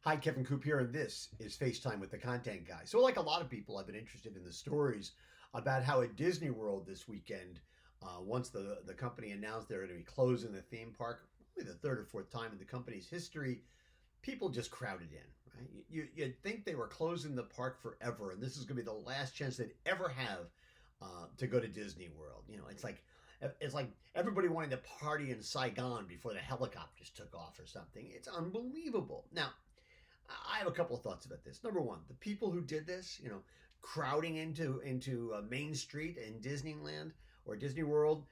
Hi, Kevin Coupe here, and this is FaceTime with the Content Guy. So, like a lot of people, I've been interested in the stories about how at Disney World this weekend, once the company announced they're going to be closing the theme park, probably the third or fourth time in the company's history, people just crowded in, right? You'd think they were closing the park forever, and this is going to be the last chance they'd ever have to go to Disney World. It's like everybody wanting to party in Saigon before the helicopters took off or something. It's unbelievable. Now, I have a couple of thoughts about this. Number one, the people who did this, crowding into Main Street in Disneyland or Disney World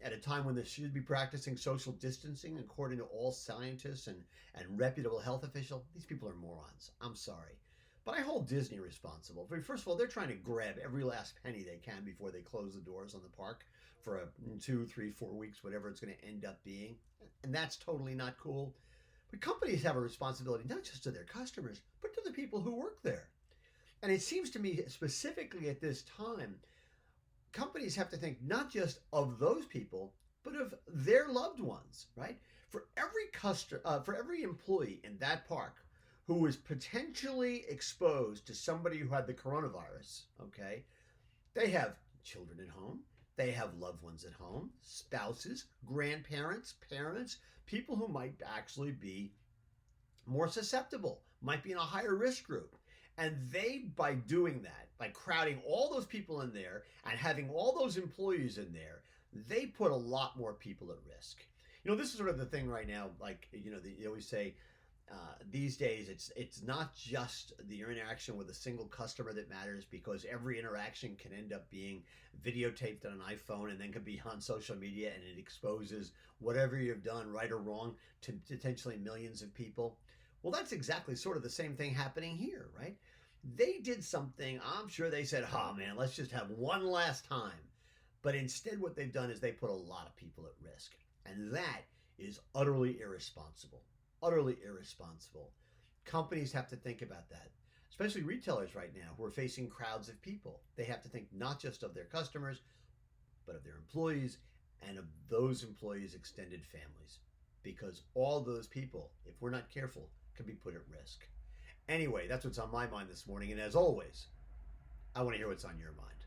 at a time when they should be practicing social distancing, according to all scientists and reputable health officials. These people are morons. I'm sorry. But I hold Disney responsible. First of all, they're trying to grab every last penny they can before they close the doors on the park for 2, 3, 4 weeks, whatever it's going to end up being. And that's totally not cool. But companies have a responsibility not just to their customers, but to the people who work there. And it seems to me, specifically at this time, companies have to think not just of those people, but of their loved ones, right? For every employee in that park who was potentially exposed to somebody who had the coronavirus, okay, they have children at home. They have loved ones at home, spouses, grandparents, parents, people who might actually be more susceptible, might be in a higher risk group. And they, by doing that, by crowding all those people in there and having all those employees in there, they put a lot more people at risk. This is sort of the thing right now. They always say, these days, it's not just the interaction with a single customer that matters, because every interaction can end up being videotaped on an iPhone and then can be on social media, and it exposes whatever you've done, right or wrong, to potentially millions of people. Well, that's exactly sort of the same thing happening here, right? They did something, I'm sure they said, oh man, let's just have one last time. But instead, what they've done is they put a lot of people at risk. And that is utterly irresponsible. Utterly irresponsible. Companies have to think about that, especially retailers right now who are facing crowds of people. They have to think not just of their customers, but of their employees and of those employees' extended families. Because all those people, if we're not careful, can be put at risk. Anyway, that's what's on my mind this morning. And as always, I want to hear what's on your mind.